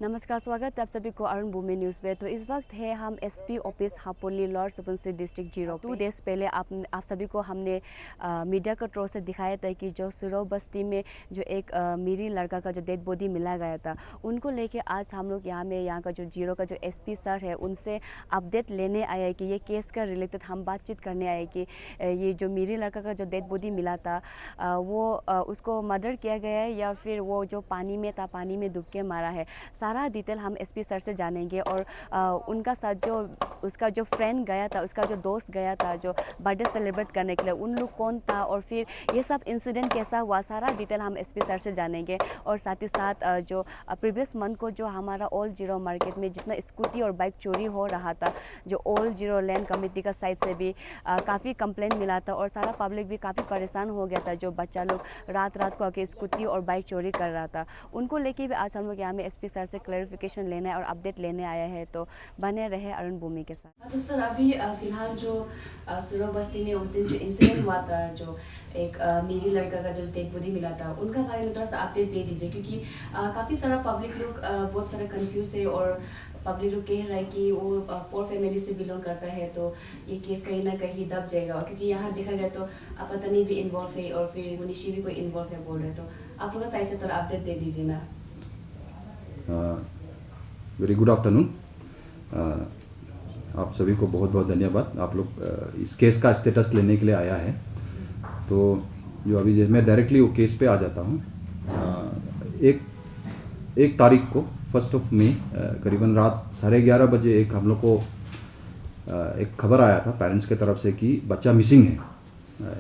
नमस्कार, स्वागत है आप सभी को अरुण भूमि न्यूज़ में। तो इस वक्त है हम SP office Hapoli lower Subansiri district 0 2 days पहले आप सभी को हमने मीडिया के थ्रू से दिखाया था कि जो सुरव बस्ती में जो एक मीरी लड़का का जो डेड बॉडी मिला गया था, उनको लेके आज हम लोग यहाँ का जो 0 का जो एसपी सर है उनसे अपडेट लेने आए हैं कि ये केस का रिलेटेड हम बातचीत करने आए कि ये जो मीरी लड़का का जो डेड बॉडी मिला था वो उसको मर्डर किया गया है या फिर वो जो पानी में था, पानी में डूब के मारा है। सारा डिटेल हम एसपी सर से जानेंगे और उनका साथ जो उसका जो फ्रेंड गया था, उसका जो दोस्त गया था जो बर्थडे सेलिब्रेट करने के लिए, उन लोग कौन था और फिर ये सब इंसिडेंट कैसा हुआ, सारा डिटेल हम एसपी सर से जानेंगे। और साथ ही साथ जो प्रीवियस मंथ को जो हमारा ओल्ड 0 मार्केट में जितना स्कूटी और बाइक चोरी हो रहा था, जो ओल्ड 0 लैंड कमेटी का साइड से भी काफ़ी कंप्लेंट मिला था और सारा पब्लिक भी काफ़ी परेशान हो गया था। जो बच्चा लोग रात रात को आके स्कूटी और बाइक चोरी कर रहा था, उनको लेके भी आज हम लोग यहाँ में एसपी सर से क्लैरिफिकेशन लेना है और अपडेट लेने आया है। तो बने रहे अरुण भूमि के साथ। तो सर अभी फिलहाल जो सुरव बस्ती में उस दिन जो इंसिडेंट हुआ था, जो एक मेरी लड़का का जो डेड बॉडी मिला था, उनका बारे में थोड़ा सा अपडेट दे दीजिए, क्योंकि काफ़ी सारा पब्लिक लोग बहुत सारा कंफ्यूज है और पब्लिक लोग कह रहा है कि वो पोर फैमिली से बिलोंग करता है, तो ये केस कहीं ना कहीं दब जाएगा। और क्योंकि यहाँ देखा जाए तो पत्नी भी इन्वॉल्व है और फिर मुनिशी भी कोई इन्वॉल्व है बोल रहे, तो आप लोग साइड से थोड़ा अपडेट दे दीजिए ना। Very good afternoon. आप सभी को बहुत बहुत धन्यवाद। आप लोग इस केस का स्टेटस लेने के लिए आया है। तो जो अभी मैं डायरेक्टली वो केस पे आ जाता हूँ। एक तारीख को 1 मई करीबन रात 11:30 बजे एक हम लोग को एक खबर आया था पेरेंट्स के तरफ से कि बच्चा मिसिंग है,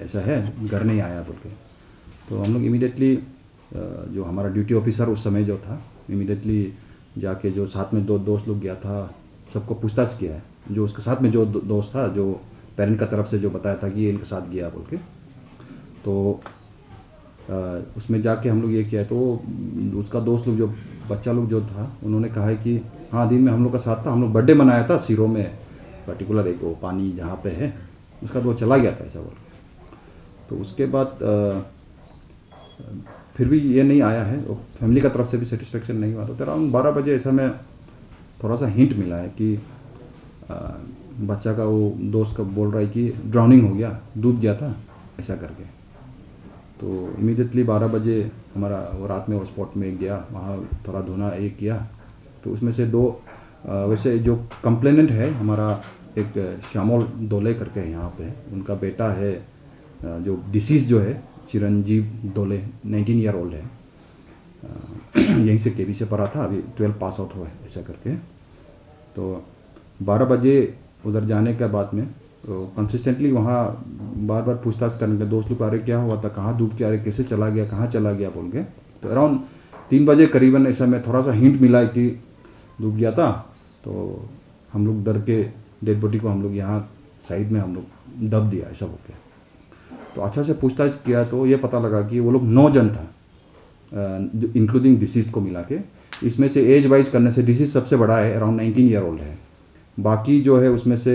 ऐसा है, घर नहीं आया बोल के। तो हम लोग इमीडिएटली जो हमारा ड्यूटी ऑफिसर उस समय जो था, इमीडिएटली जाके जो साथ में 2 दोस्त लोग गया था, सबको पूछताछ किया है। जो उसके साथ में जो दोस्त था, जो पेरेंट का तरफ से जो बताया था कि ये इनके साथ गया बोल के, तो उसमें जाके हम लोग ये किया। तो उसका दोस्त लोग, जो बच्चा लोग जो था, उन्होंने कहा है कि हाँ, दिन में हम लोग का साथ था, हम लोग बर्थडे मनाया था सिरो में, पर्टिकुलर एक वो पानी जहाँ पे है उसका, तो वो चला गया था ऐसा बोल के। तो उसके बाद फिर भी ये नहीं आया है और फैमिली का तरफ से भी सेटिस्फेक्शन नहीं हुआ। तो अराउंड 12 बजे ऐसा में थोड़ा सा हिंट मिला है कि बच्चा का वो दोस्त का बोल रहा है कि ड्राउनिंग हो गया, डूब गया था ऐसा करके। तो इमीडिएटली 12 बजे हमारा वो रात में वो स्पॉट में गया, वहाँ थोड़ा धुना एक किया। तो उसमें से 2 वैसे जो कंप्लेनेंट है हमारा, एक श्यामोल डोले करके यहाँ पे, उनका बेटा है जो डिसीज जो है चिरंजीव डोले, 19 ईयर ओल्ड है, यहीं से केबी से पढ़ा था, अभी 12 पास आउट हुआ है ऐसा करके। तो 12 बजे उधर जाने के बाद में तो कंसिस्टेंटली वहाँ बार बार पूछताछ करने के, दोस्त लोग आ रहे क्या हुआ था, कहाँ डूब के आ रहे, कैसे चला गया, कहाँ चला गया बोल के। तो अराउंड 3 बजे करीबन ऐसा में थोड़ा सा हिंट मिला कि डूब गया था। तो हम लोग डर के डेड बॉडी को हम लोग यहाँ साइड में हम लोग दब दिया ऐसा हो गया। तो अच्छा से पूछताछ किया तो ये पता लगा कि वो लोग 9 जन था, इंक्लूडिंग डिसीज को मिला के। इसमें से एज वाइज करने से डिसीज सबसे बड़ा है, अराउंड 19 ईयर ओल्ड है। बाकी जो है उसमें से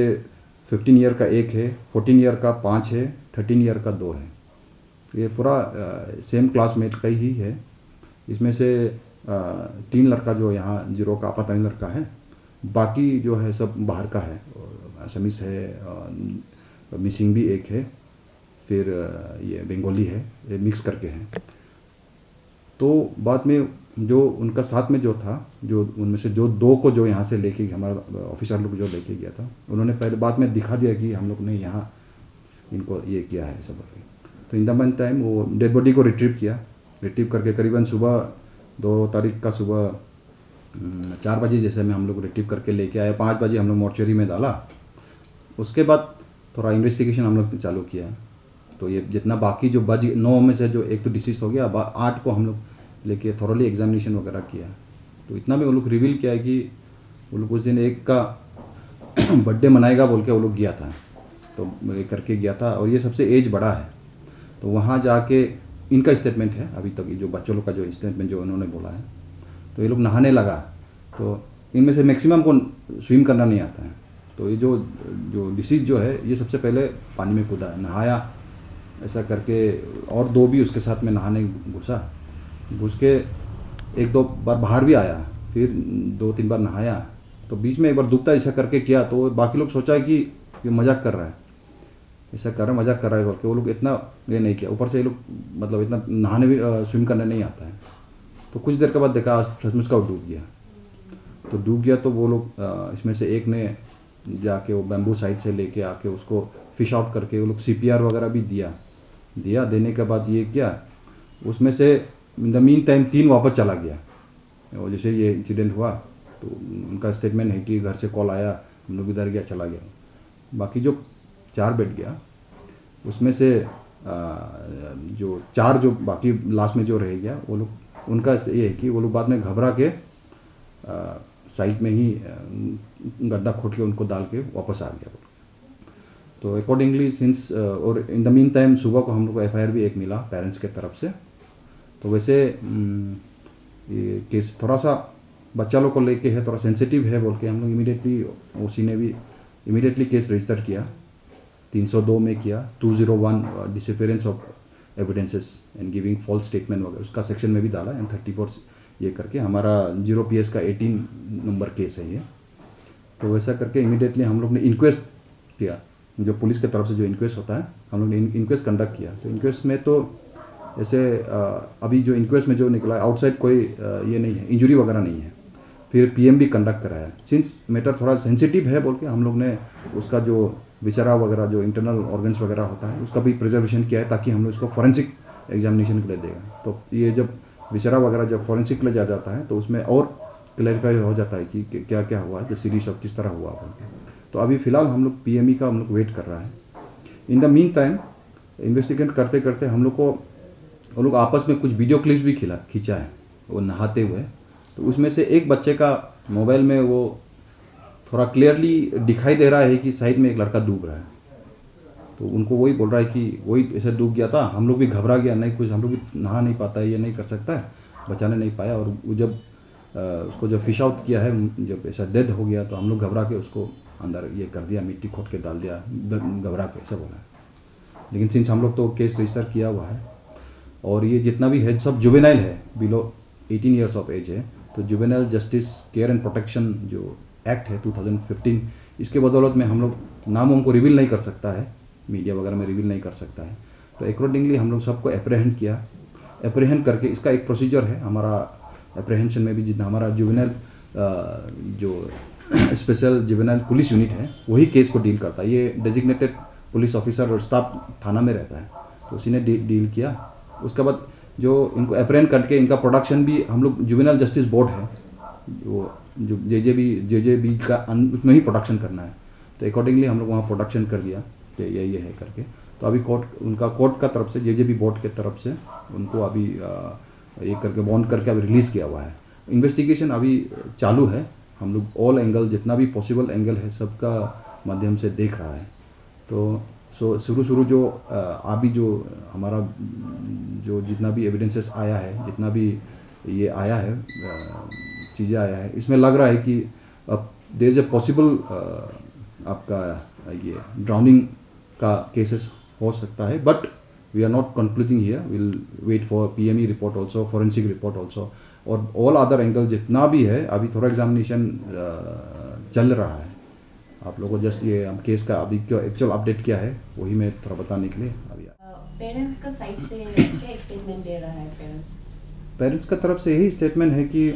15 ईयर का 1 है, 14 ईयर का 5 है, 13 ईयर का 2 है। ये पूरा सेम क्लासमेट का ही है। इसमें से 3 लड़का जो यहाँ 0 का आपातनी लड़का है, बाकी जो है सब बाहर का है, असमीस है, मिसिंग भी 1 है, फिर ये बंगाली है, ये मिक्स करके हैं। तो बाद में जो उनका साथ में जो था, जो उनमें से जो 2 को जो यहाँ से लेके हमारा ऑफिसर लोग जो लेके गया था, उन्होंने पहले बाद में दिखा दिया कि हम लोग ने यहाँ इनको ये किया है सब। तो इन द मंथ टाइम वो डेड बॉडी को रिट्रीव किया। रिट्रीव करके करीबन सुबह 2 तारीख का सुबह 4 बजे जैसे में हम लोग रिट्रीव करके लेके आए। 5 बजे हम लोग मॉर्चरी में डाला। उसके बाद थोड़ा इन्वेस्टिगेशन हम लोग चालू किया। तो ये जितना बाकी जो 9 में से जो एक तो डिसीज हो गया, 8 को हम लोग लेके थोरली एग्जामिनेशन वगैरह किया। तो इतना में वो लोग रिवील किया है कि वो लोग उस दिन एक का बर्थडे मनाएगा बोल के वो लोग गया था, तो ये करके गया था। और ये सबसे एज बड़ा है। तो वहाँ जाके इनका स्टेटमेंट है अभी तक, जो बच्चों लोग का जो स्टेटमेंट जो उन्होंने बोला है। तो ये लोग नहाने लगा, तो इनमें से मैक्सिमम को स्विम करना नहीं आता है। तो ये जो डिसीज जो है, ये सबसे पहले पानी में कूदा है, नहाया ऐसा करके। और 2 भी उसके साथ में नहाने घुस के 1-2 बार बाहर भी आया, फिर 2-3 बार नहाया, तो बीच में एक बार डूबता ऐसा करके किया, तो बाकी लोग सोचा कि ये मजाक कर रहा है, ऐसा कर रहा है, मजाक कर रहा है बोल के वो लोग इतना ये नहीं किया। ऊपर से ये लोग मतलब इतना नहाने भी स्विम करने नहीं आता है। तो कुछ देर के बाद देखा आज सचमुच का वो डूब गया। तो डूब गया तो वो लोग इसमें से एक ने जाके वो बैम्बू साइड से लेके आके उसको फिश आउट करके वो लोग CPR वगैरह भी दिया। देने के बाद ये किया, उसमें से इन द मीन टाइम 3 वापस चला गया। और जैसे ये इंसिडेंट हुआ तो उनका स्टेटमेंट है कि घर से कॉल आया, हम लोग इधर गया, चला गया। बाकी जो 4 बैठ गया उसमें से जो 4 जो बाकी लास्ट में जो रह गया वो लोग, उनका ये है कि वो लोग बाद में घबरा के साइड में ही गड्ढा खोद के उनको डाल के वापस आ गया। तो अकॉर्डिंगली सिंस और इन द मीन टाइम सुबह को हम लोग को FIR भी एक मिला पेरेंट्स के तरफ से। तो वैसे ये केस थोड़ा सा बच्चा लोग को लेके है, थोड़ा सेंसिटिव है बोल के हम लोग इमीडिएटली OC ने भी इमीडिएटली केस रजिस्टर किया, 302 में किया, 201 disappearance of evidences and giving false statement वगैरह उसका सेक्शन में भी डाला, एंड 34 ये करके हमारा 0PS का 18 नंबर केस है ये। तो वैसा करके इमीडिएटली हम लोग ने इंक्वेस्ट किया, जो पुलिस की तरफ से जो इंक्वेस्ट होता है हम लोग ने इंक्वेस्ट कंडक्ट किया। तो इंक्वेस्ट में तो ऐसे अभी जो इंक्वेस्ट में जो निकला आउटसाइड कोई ये नहीं है, इंजरी वगैरह नहीं है। फिर PM भी कंडक्ट कराया। सिंस मैटर थोड़ा सेंसिटिव है बोल के हम लोग ने उसका जो विचरा वगैरह जो इंटरनल ऑर्गन्स वगैरह होता है उसका भी प्रिजर्वेशन किया है, ताकि हम लोग इसको फॉरेंसिक एग्जामिनेशन के लिए देगा। तो ये जब विचरा वगैरह जब फॉरेंसिक के लिए जाता है तो उसमें और क्लैरिफाई हो जाता है कि क्या क्या हुआ है, सीरीज ऑफ किस तरह हुआ बोल के। तो अभी फ़िलहाल हम लोग PME का हम लोग वेट कर रहा है। In the mean time investigate करते करते हम लोग आपस में कुछ वीडियो क्लिप्स भी खींचा है वो नहाते हुए। तो उसमें से एक बच्चे का मोबाइल में वो थोड़ा क्लियरली दिखाई दे रहा है कि साइड में एक लड़का डूब रहा है। तो उनको वही बोल रहा है कि वही ऐसे डूब गया था, हम लोग भी घबरा गया, नहीं कुछ हम लोग भी नहा नहीं पाता है, ये नहीं कर सकता है, बचाने नहीं पाया। और वो जब उसको जब फिश आउट किया है, जब ऐसा डेथ हो गया तो हम लोग घबरा के उसको अंदर ये कर दिया, मिट्टी खोद के डाल दिया, घबरा के ऐसा बोला है। लेकिन सिंस हम लोग तो केस रजिस्टर किया हुआ है और ये जितना भी है सब जुवेनाइल है, बिलो 18 ईयर्स ऑफ एज है। तो juvenile justice care and protection जो एक्ट है 2015, इसके बदौलत में हम लोग नाम उनको रिवील नहीं कर सकता है, मीडिया वगैरह में रिवील नहीं कर सकता है। तो अकॉर्डिंगली हम लोग सबको एप्रीहेंड किया। एप्रीहेंड करके इसका एक प्रोसीजर है हमारा एप्रीहेंशन में भी, जितना हमारा जुवेनाइल जो स्पेशल जुवेनाइल पुलिस यूनिट है वही केस को डील करता है। ये डेजिग्नेटेड पुलिस ऑफिसर और स्टाफ थाना में रहता है, तो उसी ने डील किया। उसके बाद जो इनको एप्रेंड करके इनका प्रोडक्शन भी हम लोग जुवेनाइल जस्टिस बोर्ड है वो जो JJB का उसमें ही प्रोडक्शन करना है। तो अकॉर्डिंगली हम लोग वहाँ प्रोडक्शन कर दिया कि ये है करके। तो अभी कोर्ट का तरफ से JJB बोर्ड के तरफ से उनको अभी ये करके बॉन्ड करके अभी रिलीज़ किया हुआ है। इन्वेस्टिगेशन अभी चालू है, हम लोग ऑल एंगल जितना भी पॉसिबल एंगल है सबका माध्यम से देख रहा है। तो शुरू जो अभी जो हमारा जो जितना भी एविडेंसेस आया है, जितना भी ये आया है चीज़ें आया है, इसमें लग रहा है कि अब देयर इज अ पॉसिबल आपका ये ड्राउनिंग का केसेस हो सकता है, but we are not concluding here, will wait for PME report also, forensic report also, और ऑल अदर एंगल जितना भी है अभी थोड़ा एग्जामिनेशन चल रहा है। आप लोगों को जस्ट ये हम केस का अभी जो एक्चुअल अपडेट किया है वही मैं थोड़ा बताने के लिए अभी पेरेंट्स का साइड से क्या स्टेटमेंट दे रहा है? पेरेंट्स का तरफ से यही स्टेटमेंट है कि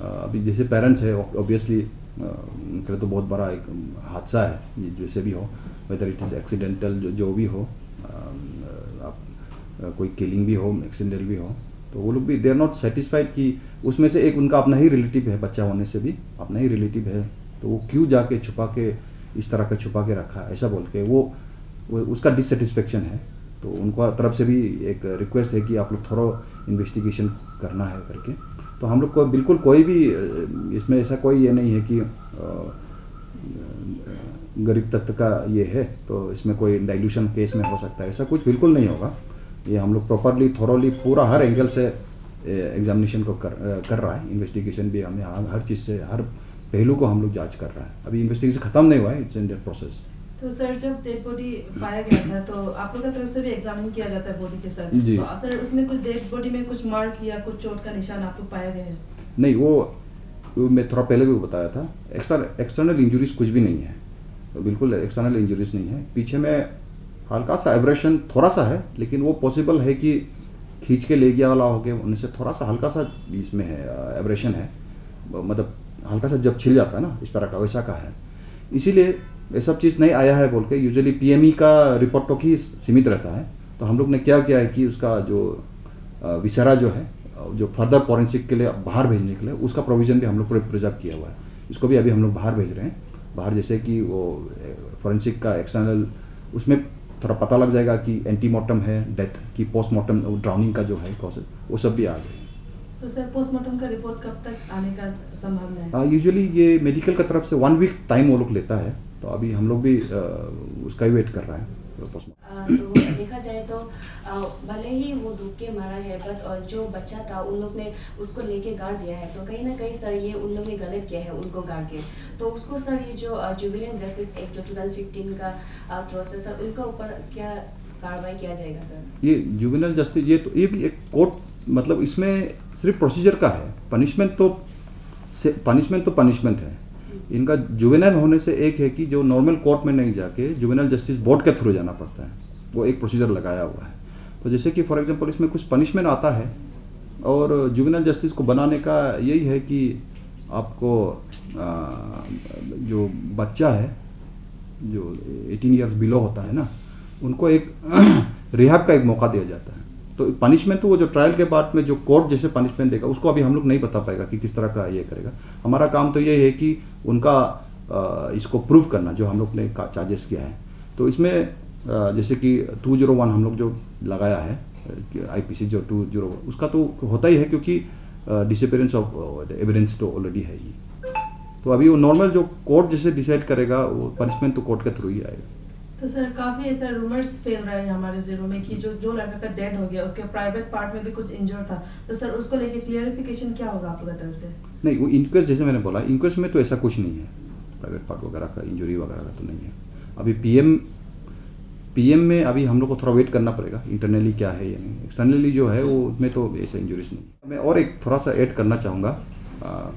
अभी जैसे पेरेंट्स है ऑब्वियसली उनके लिए तो बहुत बड़ा एक हादसा है, जैसे भी हो, वेदर इट इज़ एक्सीडेंटल जो भी हो, कोई किलिंग भी हो, एक्सीडेंटल भी हो, तो वो लोग भी दे आर नॉट सेटिस्फाइड कि उसमें से एक उनका अपना ही रिलेटिव है, बच्चा होने से भी अपना ही रिलेटिव है, तो वो क्यों जाके छुपा के इस तरह का छुपा के रखा ऐसा बोल के वो उसका डिससेटिस्फेक्शन है। तो उनका तरफ से भी एक रिक्वेस्ट है कि आप लोग थोड़ा इन्वेस्टिगेशन करना है करके। तो हम लोग को बिल्कुल कोई भी इसमें ऐसा कोई ये नहीं है कि गरीब तत्व का ये है तो इसमें कोई डाइल्यूशन केस में हो सकता है, ऐसा कुछ बिल्कुल नहीं होगा। ये हम लोग प्रॉपरली थोरोली पूरा हर एंगल से एग्जामिनेशन को कर रहा है। इन्वेस्टिगेशन भी हमें हर चीज़ से हर पहलू को हम लोग जांच कर रहा है। अभी इन्वेस्टिगेशन खत्म नहीं हुआ है, इट्स इन दैट प्रोसेस। तो सर जब डेड बॉडी पाया गया था तो आप लोगों की तरफ से भी एग्जामिन किया जाता है बॉडी के साथ जी। तो सर उसमें कुछ डेड बॉडी में कुछ मार्क या कुछ चोट का निशान आप लोग पाया गया है? नहीं, वो वो मैं थोड़ा पहले भी बताया था, एक्सटर्नल इंजरीज कुछ भी नहीं है, तो बिल्कुल एक्सटर्नल इंजरीज नहीं है। पीछे में हल्का सा एब्रेशन थोड़ा सा है, लेकिन वो पॉसिबल है कि खींच के ले गया वाला हो गया, उनसे थोड़ा सा हल्का सा बीच में है एब्रेशन है, मतलब हल्का सा जब छिल जाता है ना इस तरह का, वैसा का है। इसीलिए ये सब चीज़ नहीं आया है बोल के यूजुअली पीएमई का रिपोर्ट तक ही सीमित रहता है। तो हम लोग ने क्या किया है कि उसका जो विसरा जो है, जो फर्दर फॉरेंसिक के लिए बाहर भेजने के लिए, उसका प्रोविज़न भी हम लोग प्रिजर्व किया हुआ है। इसको भी अभी हम लोग बाहर भेज रहे हैं। बाहर जैसे कि वो फॉरेंसिक का एक्सटर्नल, उसमें थोड़ा पता लग जाएगा कि एंटीमॉर्टम है डेथ की, पोस्टमार्टम ड्राउनिंग का जो है कॉज, वो सब भी आ जाएगा। तो सर पोस्टमार्टम का रिपोर्ट कब तक आने का संभावना है? यूजुअली ये मेडिकल का तरफ से 1 वीक टाइम वो लोग लेता है, तो अभी हम लोग भी उसका ही वेट कर रहे हैं पोस्टमार्टम। तो देखा जाए तो भले ही वो दुख के मारा है, बट जो बच्चा था उन लोग ने उसको लेके गाड़ दिया है, तो कहीं ना कहीं सर ये उन लोग ने गलत किया है उनको गाड़ के। तो उसको सर ये जो जुबिलियन जस्टिस एक्ट 2015 का प्रोसेस है, उनका ऊपर क्या कार्रवाई किया जाएगा सर? ये जुवेनाइल जस्टिस, ये भी एक कोर्ट, मतलब इसमें सिर्फ प्रोसीजर का है, पनिशमेंट तो पनिशमेंट है। इनका जुवेनाइल होने से एक है कि जो नॉर्मल कोर्ट में नहीं जाके जुवेनाइल जस्टिस बोर्ड के थ्रू जाना पड़ता है, वो एक प्रोसीजर लगाया हुआ है। तो जैसे कि फॉर एग्जांपल इसमें कुछ पनिशमेंट आता है, और जुवेनाइल जस्टिस को बनाने का यही है कि आपको जो बच्चा है जो 18 ईयर्स बिलो होता है ना, उनको एक रिहैब का एक मौका दिया जाता है। तो पनिशमेंट तो वो जो ट्रायल के बाद में जो कोर्ट जैसे पनिशमेंट देगा, उसको अभी हम लोग नहीं बता पाएगा कि किस तरह का ये करेगा। हमारा काम तो ये है कि उनका इसको प्रूव करना, जो हम लोग ने चार्जेस किया है। तो इसमें जैसे कि 201 हम लोग जो लगाया है, आईपीसी जो 201, उसका तो होता ही है, क्योंकि डिसअपीयरेंस ऑफ एविडेंस तो ऑलरेडी है ही। तो अभी वो नॉर्मल जो कोर्ट जैसे डिसाइड करेगा, वो पनिशमेंट तो कोर्ट के थ्रू ही आएगा। तो सर काफी ऐसा रूमर्स फैल रहा है हमारे जिलों में कि जो लड़का का डेड हो गया, उसके प्राइवेट पार्ट में भी कुछ इंजर था, तो सर उसको लेके क्लियरिफिकेशन क्या होगा आप लोगों की तरफ से? नहीं, वो इंक्वेस्ट जैसे मैंने बोला, इंक्वेस्ट में तो ऐसा कुछ नहीं है, प्राइवेट पार्ट वगैरह का इंजरी वगैरह का तो नहीं है। अभी पीएम में अभी हम लोग को थोड़ा वेट करना पड़ेगा, इंटरनली क्या है या नहीं। एक्सटर्नली जो है वो उसमें तो ऐसे इंजरीज नहीं। मैं और एक थोड़ा सा ऐड करना चाहूँगा।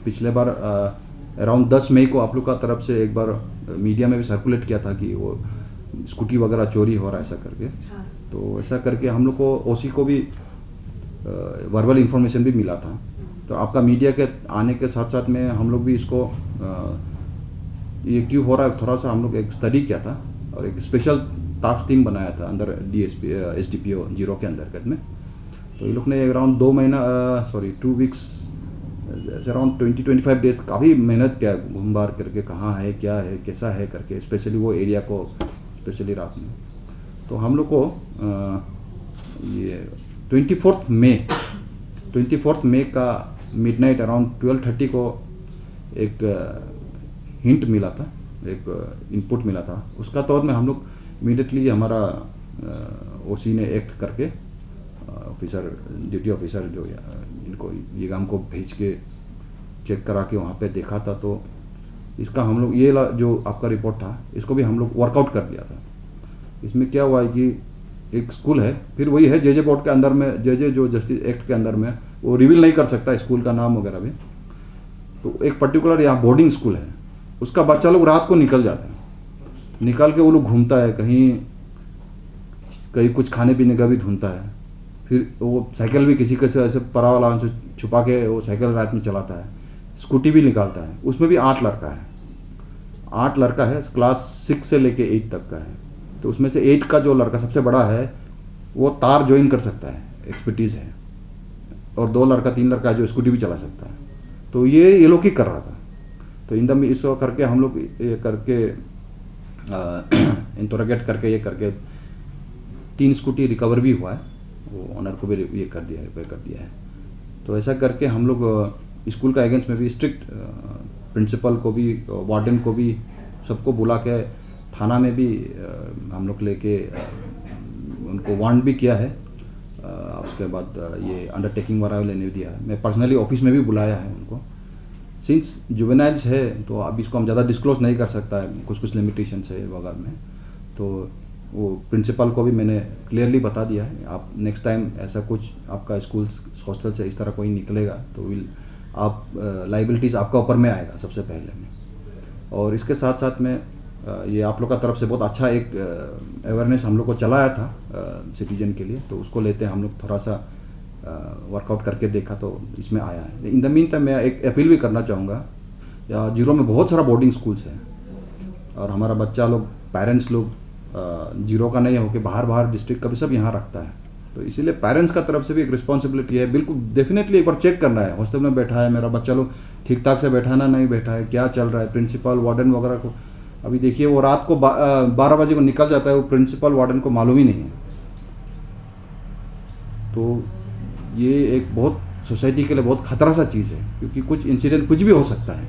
पिछले बार अराउंड 10 मई को आप लोग का तरफ से एक बार मीडिया में भी सर्कुलेट किया था कि वो स्कूटी वगैरह चोरी हो रहा है ऐसा करके। हाँ। तो ऐसा करके हम लोग को ओसी को भी वर्बल इंफॉर्मेशन भी मिला था। तो आपका मीडिया के आने के साथ साथ में हम लोग भी इसको ये क्यों हो रहा है, थोड़ा सा हम लोग एक स्टडी किया था, और एक स्पेशल टास्क टीम बनाया था अंदर डीएसपी एसडीपीओ 0 के अंतर्गत में। तो ये लोग ने अराउंड 2 वीक्स अराउंड 20-25 डेज काफ़ी मेहनत किया, घूमबार करके कहाँ है, क्या है, कैसा है करके, स्पेशली वो एरिया को, स्पेशली रात में। तो हम लोग को ये 24 मई का मिडनाइट अराउंड 12:30 को एक हिंट मिला था, एक इनपुट मिला था। उसका तौर में हम लोग इमीडिएटली हमारा ओसी ने एक्ट करके ऑफिसर, ड्यूटी ऑफिसर जो इनको ये काम को भेज के चेक करा के वहाँ पे देखा था। तो इसका हम लोग ये जो आपका रिपोर्ट था, इसको भी हम लोग वर्कआउट कर दिया था। इसमें क्या हुआ है कि एक स्कूल है, फिर वही है जेजे बोर्ड के अंदर में, जेजे जो जस्टिस एक्ट के अंदर में वो रिवील नहीं कर सकता स्कूल का नाम वगैरह भी। तो एक पर्टिकुलर यहाँ बोर्डिंग स्कूल है, उसका बच्चा लोग रात को निकल जाते हैं, निकल के वो लोग घूमता है, कहीं कुछ खाने पीने का भी ढूंढता है। फिर वो साइकिल भी किसी के से ऐसे परा वाला छुपा के वो साइकिल रात में चलाता है, स्कूटी भी निकालता है। उसमें भी 8 लड़का है, 8 लड़का है, क्लास 6 से लेके 8 तक का है। तो उसमें से 8 का जो लड़का सबसे बड़ा है, वो तार ज्वाइन कर सकता है, एक्सपर्टीज़ है, और 2 लड़का 3 लड़का है जो स्कूटी भी चला सकता है। तो ये लोग ही कर रहा था। तो इन दम इसको करके हम लोग ये करके इंटरोगेट करके ये करके 3 स्कूटी रिकवर भी हुआ है, वो ऑनर को भी ये कर दिया है, रिपेयर कर दिया है। तो ऐसा करके हम लोग स्कूल का अगेंस्ट में भी स्ट्रिक्ट, प्रिंसिपल को भी, वार्डन को भी, सबको बुला के थाना में भी हम लोग लेके उनको वार्न भी किया है। उसके बाद ये अंडरटेकिंग वगैरह लेने दिया है। मैं पर्सनली ऑफिस में भी बुलाया है उनको। सिंस जुवेनाइल्स है तो अब इसको हम ज़्यादा डिस्क्लोज नहीं कर सकता है, कुछ लिमिटेशंस है वगैरह में। तो वो प्रिंसिपल को भी मैंने क्लियरली बता दिया है, आप नेक्स्ट टाइम ऐसा कुछ आपका स्कूल हॉस्टल से इस तरह कोई निकलेगा तो विल आप लाइबिलिटीज़ आपका ऊपर में आएगा सबसे पहले में। और इसके साथ साथ में ये आप लोग का तरफ से बहुत अच्छा एक अवेयरनेस हम लोग को चलाया था सिटीजन के लिए, तो उसको लेते हम लोग थोड़ा सा वर्कआउट करके देखा तो इसमें आया है। इन द मीन टाइम मैं एक अपील भी करना चाहूँगा, या जीरो में बहुत सारा बोर्डिंग स्कूल्स है और हमारा बच्चा लोग पेरेंट्स लोग जीरो का नहीं हो कि बाहर डिस्ट्रिक्ट का भी सब यहाँ रखता है, तो इसीलिए पेरेंट्स का तरफ से भी एक रिस्पॉन्सिबिलिटी है। बिल्कुल डेफिनेटली एक बार चेक करना है, हॉस्टल में बैठा है मेरा बच्चा लोग ठीक ठाक से बैठा ना नहीं बैठा है, क्या चल रहा है। प्रिंसिपल वार्डन वगैरह को अभी देखिए वो रात को 12 बजे को निकल जाता है, वो प्रिंसिपल वार्डन को मालूम ही नहीं है। तो ये एक बहुत सोसाइटी के लिए बहुत खतरा सा चीज़ है, क्योंकि कुछ इंसिडेंट कुछ भी हो सकता है।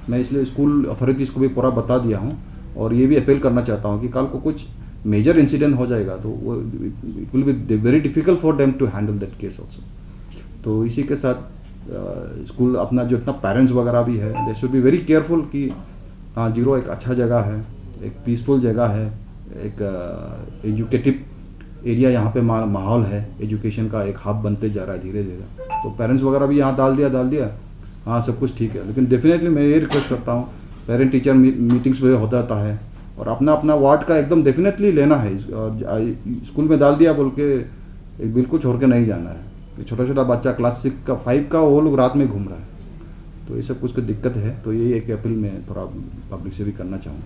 मैं इसलिए स्कूल अथॉरिटीज़ को भी पूरा बता दिया हूँ और ये भी अपील करना चाहता हूँ कि कल को कुछ मेजर इंसिडेंट हो जाएगा तो वो it will be very difficult for them to handle that case also. तो इसी के साथ स्कूल अपना जो इतना पेरेंट्स वगैरह भी है, they should be very careful कि हाँ जीरो एक अच्छा जगह है, एक पीसफुल जगह है, एक एजुकेटिव एरिया यहाँ पे माहौल है, एजुकेशन का एक हब बनते जा रहा है धीरे धीरे। तो पेरेंट्स वगैरह भी यहाँ डाल दिया हाँ सब कुछ ठीक है, लेकिन डेफिनेटली मैं ये रिक्वेस्ट करता हूँ पेरेंट टीचर मीटिंग्स भी होता है और अपना अपना वार्ड का एकदम डेफिनेटली लेना है। और स्कूल में डाल दिया बोल के एक बिल्कुल छोड़ के नहीं जाना है। छोटा बच्चा क्लास 6 का 5 का वो लोग रात में घूम रहा है, तो ये सब कुछ दिक्कत है। तो यही एक अपील मैं थोड़ा पब्लिक से भी करना चाहूँगा।